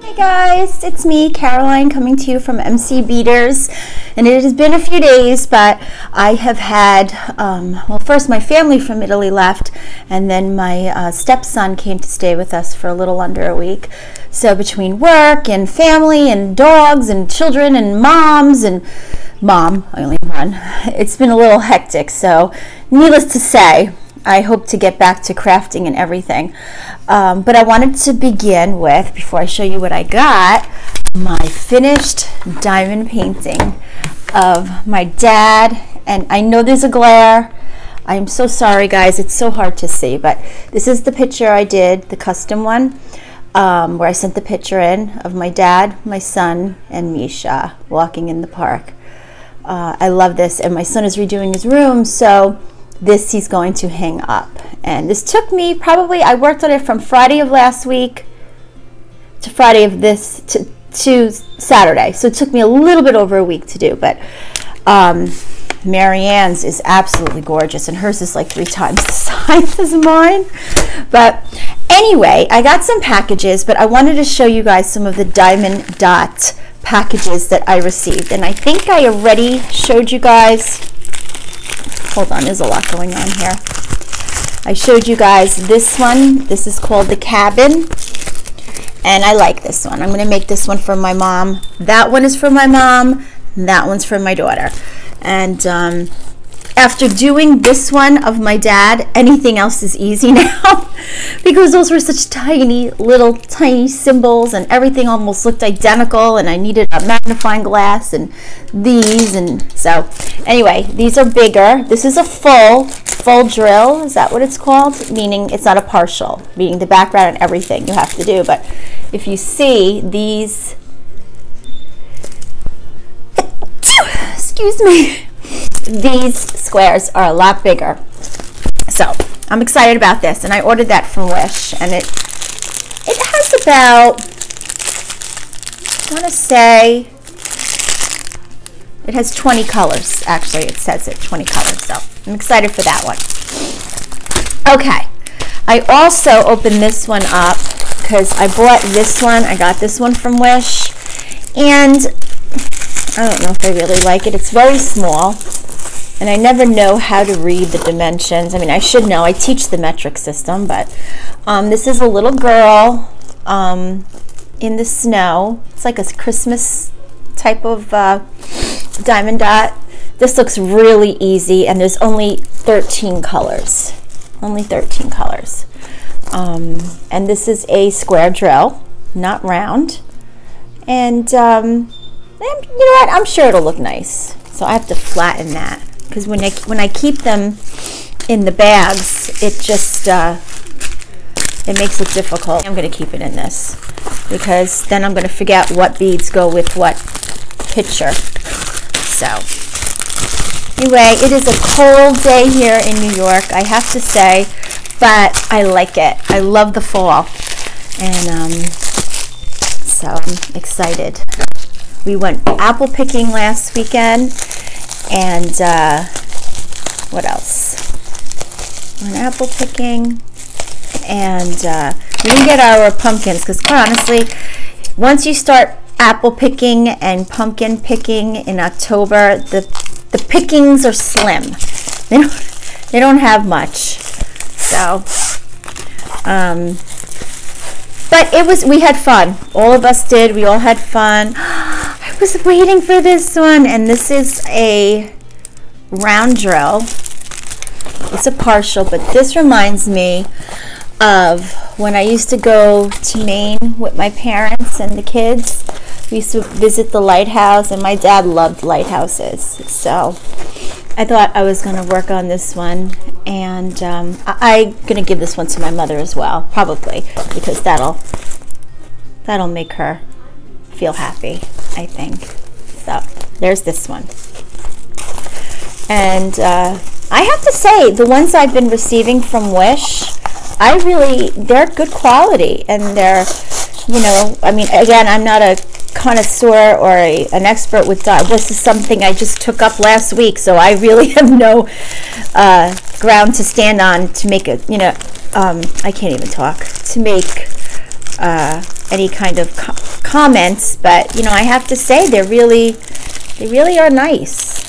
Hey guys, it's me, Caroline, coming to you from MC Beaters, and it has been a few days, but I have had, well, first my family from Italy left, and then my stepson came to stay with us for a little under a week. So between work and family and dogs and children and moms and mom, I only have one, it's been a little hectic. So needless to say, I hope to get back to crafting and everything. But I wanted to begin with, before I show you what I got, my finished diamond painting of my dad. And I know there's a glare. I'm so sorry, guys. It's so hard to see. But this is the picture I did, the custom one, where I sent the picture in of my dad, my son, and Misha walking in the park. I love this. And my son is redoing his room, so this he's going to hang up. And this took me probably, I worked on it from Friday of last week to Friday of this to Saturday. So it took me a little bit over a week to do, but Marianne's is absolutely gorgeous, and hers is like 3 times the size as mine. But anyway, I got some packages, but I wanted to show you guys some of the Diamond Dot packages that I received. And I think I already showed you guys. Hold on, there's a lot going on here. I showed you guys this one. This is called the Cabin, and I like this one. I'm going to make this one for my mom. That one is for my mom. That one's for my daughter. And after doing this one of my dad, anything else is easy now because those were such tiny, little, tiny symbols, and everything almost looked identical, and I needed a magnifying glass and these, and so anyway, these are bigger. This is a full drill. Is that what it's called? Meaning it's not a partial, meaning the background and everything you have to do. But if you see these, excuse me, these squares are a lot bigger. So I'm excited about this, and I ordered that from Wish, and it has about, I want to say, it has 20 colors. Actually, it says it 20 colors, so I'm excited for that one. Okay, I also opened this one up because I bought this one. I got this one from Wish, and I don't know if I really like it. It's very small, and I never know how to read the dimensions. I mean, I should know. I teach the metric system, but this is a little girl in the snow. It's like a Christmas type of diamond dot. This looks really easy, and there's only 13 colors. Only 13 colors. And this is a square drill, not round. And you know what? I'm sure it'll look nice. So I have to flatten that, because when I keep them in the bags, it just it makes it difficult. I'm going to keep it in this because then I'm going to forget what beads go with what picture. So anyway, it is a cold day here in New York, I have to say, but I like it. I love the fall, and so I'm excited. We went apple picking last weekend, and what else? Went apple picking, and we didn't get our pumpkins because, quite honestly, once you start apple picking and pumpkin picking in October, the pickings are slim. They don't have much. So, but we had fun. All of us did. We all had fun. I was waiting for this one, and this is a round drill. It's a partial, but this reminds me of when I used to go to Maine with my parents and the kids. We used to visit the lighthouse, and my dad loved lighthouses. So I thought I was going to work on this one, and I'm going to give this one to my mother as well, probably, because that'll make her feel happy, I think. So there's this one. And I have to say, the ones I've been receiving from Wish, they're good quality, and they're, you know, I mean, again, I'm not a connoisseur or an expert with this is something I just took up last week, so I really have no ground to stand on to make it, you know, I can't even talk, to make any kind of comments, but you know, I have to say they really are nice.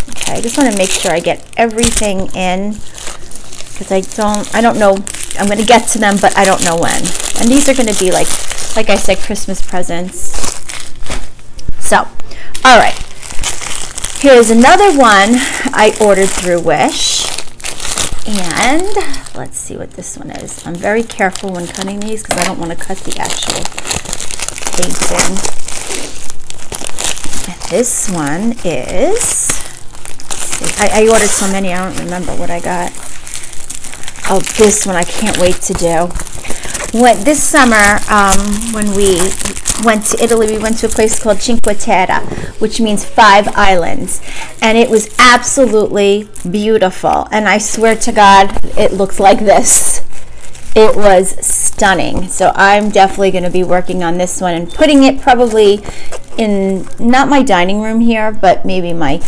Okay, I just want to make sure I get everything in, because I don't know. I'm going to get to them, but I don't know when. And these are going to be like I said, Christmas presents. So, all right. Here's another one I ordered through Wish. And let's see what this one is. I'm very careful when cutting these because I don't want to cut the actual painting. And this one is, I ordered so many, I don't remember what I got. Oh, this one I can't wait to do. This summer, when we went to Italy, we went to a place called Cinque Terre, which means 5 islands, and it was absolutely beautiful. And I swear to God, it looks like this. It was stunning. So I'm definitely going to be working on this one and putting it probably in, not my dining room here, but maybe my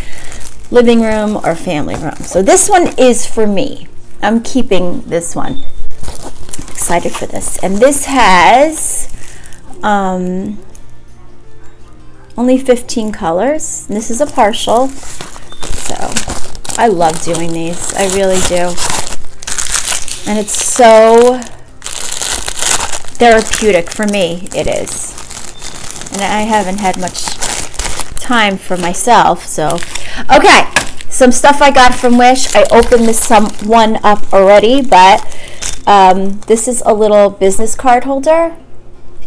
living room or family room. So this one is for me. I'm keeping this one. Excited for this. And this has only 15 colors. And this is a partial. So I love doing these. I really do. And it's so therapeutic for me. It is. And I haven't had much time for myself. So, okay. Some stuff I got from Wish. I opened this one up already, but this is a little business card holder,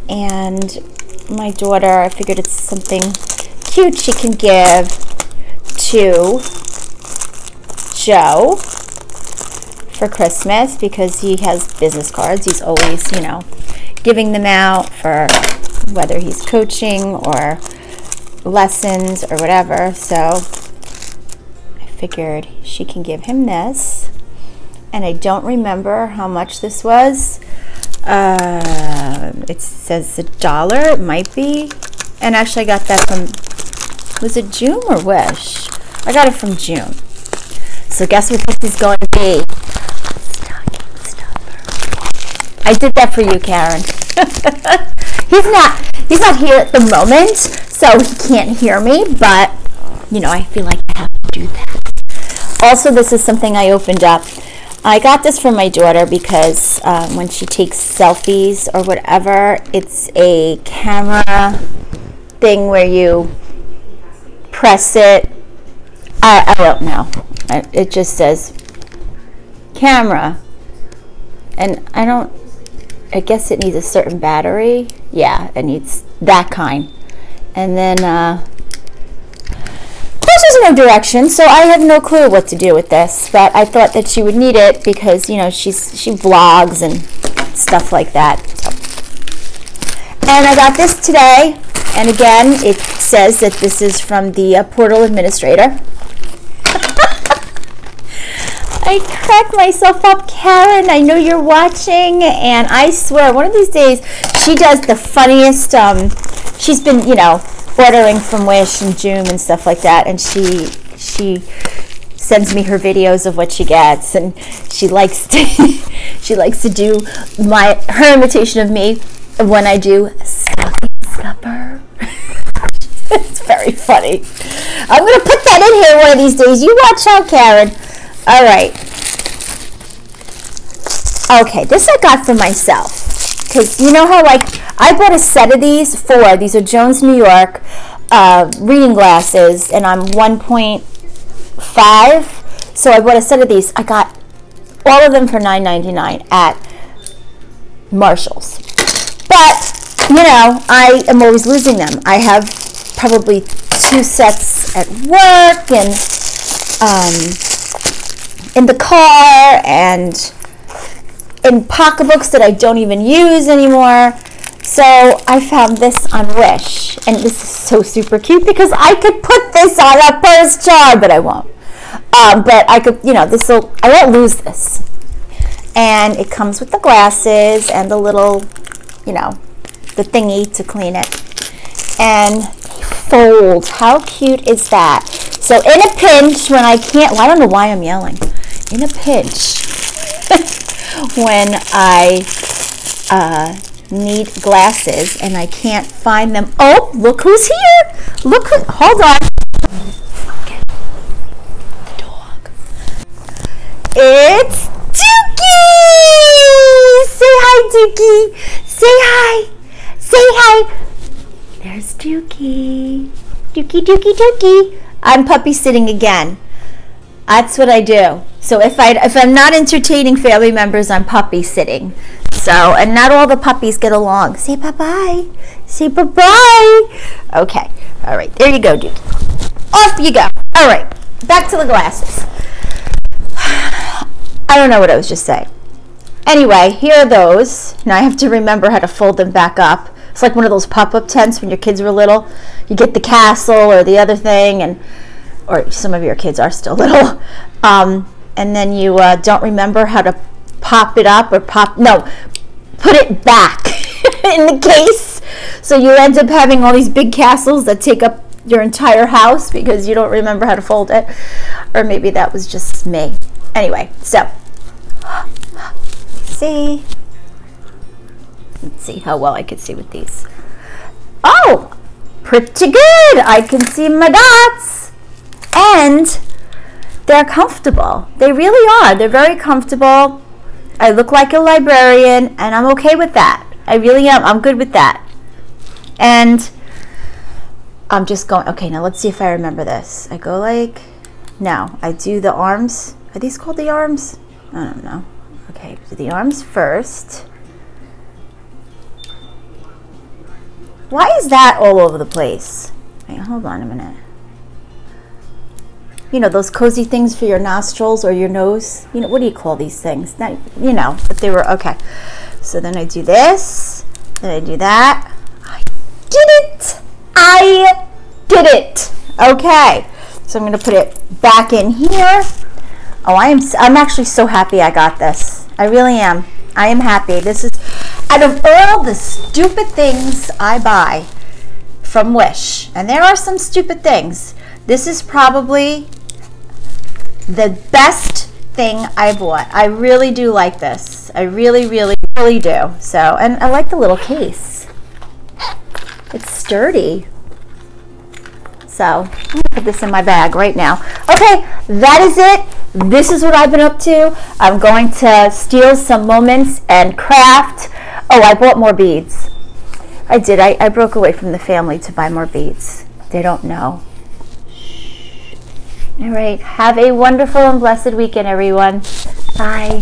and my daughter, I figured it's something cute she can give to Joe for Christmas, because he has business cards. He's always, you know, giving them out for whether he's coaching or lessons or whatever. So figured she can give him this, and I don't remember how much this was. It says $1, it might be, and actually I got that from, was it June or Wish? I got it from June. So guess what this is going to be? Stocking stuffer. I did that for you, Karen. He's not here at the moment, so he can't hear me, but you know, I feel like I have to do that. Also, this is something I opened up. I got this from my daughter because when she takes selfies or whatever, it's a camera thing where you press it. I don't know. It just says camera. And I guess it needs a certain battery. Yeah, it needs that kind. And then there's no direction, so I have no clue what to do with this, but I thought that she would need it because, you know, she vlogs and stuff like that. And I got this today, and again, it says that this is from the portal administrator. I cracked myself up, Karen. I know you're watching, and I swear, one of these days, she does the funniest, she's been, you know, ordering from Wish and Joom and stuff like that, and she sends me her videos of what she gets, and she likes to do her imitation of me when I do stocking stuffer. It's very funny. I'm gonna put that in here one of these days. You watch out, Karen. All right. Okay, this I got for myself. Because you know how, like, I bought a set of these are Jones New York reading glasses, and I'm 1.5, so I bought a set of these. I got all of them for $9.99 at Marshall's. But, you know, I am always losing them. I have probably 2 sets at work, and in the car, and in pocketbooks that I don't even use anymore. So I found this on Wish, and this is so super cute because I could put this on a purse jar, but I won't. But I could, you know, I won't lose this. And it comes with the glasses and the little, you know, the thingy to clean it. And they fold. How cute is that? So in a pinch, when I can't, well, I don't know why I'm yelling. In a pinch, when I need glasses and I can't find them. Oh, look who's here. Look who, hold on. Okay. The dog. It's Dookie! Say hi, Dookie. Say hi. Say hi. There's Dookie. Dookie, Dookie, Dookie. I'm puppy sitting again. That's what I do. So if I'm not entertaining family members, I'm puppy sitting. So, and not all the puppies get along. Say bye-bye. Say bye-bye. Okay. All right. There you go, Dookie. Off you go. All right. Back to the glasses. I don't know what I was just saying. Anyway, here are those. Now I have to remember how to fold them back up. It's like one of those pop-up tents when your kids were little. You get the castle or the other thing, or some of your kids are still little. And then you don't remember how to pop it up or put it back in the case. So you end up having all these big castles that take up your entire house because you don't remember how to fold it. Or maybe that was just me. Anyway, so let's see how well I can see with these. Oh, pretty good. I can see my dots. And they're comfortable. They really are. They're very comfortable. I look like a librarian, and I'm okay with that. I really am. I'm good with that. And I'm just going, okay, now let's see if I remember this. I go like, no, I do the arms. Are these called the arms? I don't know. Okay, do the arms first. Why is that all over the place? Wait, hold on a minute. You know, those cozy things for your nostrils or your nose. You know, what do you call these things? That, you know, if they were, okay. So then I do this, then I do that. I did it! I did it! Okay, so I'm gonna put it back in here. Oh, I'm actually so happy I got this. I really am. I am happy. This is, out of all the stupid things I buy from Wish, and there are some stupid things, this is probably the best thing I bought. I really do like this. I really, really, really do. So, and I like the little case. It's sturdy. So, I'm gonna put this in my bag right now. Okay, that is it. This is what I've been up to. I'm going to steal some moments and craft. Oh, I bought more beads. I did. I broke away from the family to buy more beads. They don't know. All right. Have a wonderful and blessed weekend, everyone. Bye.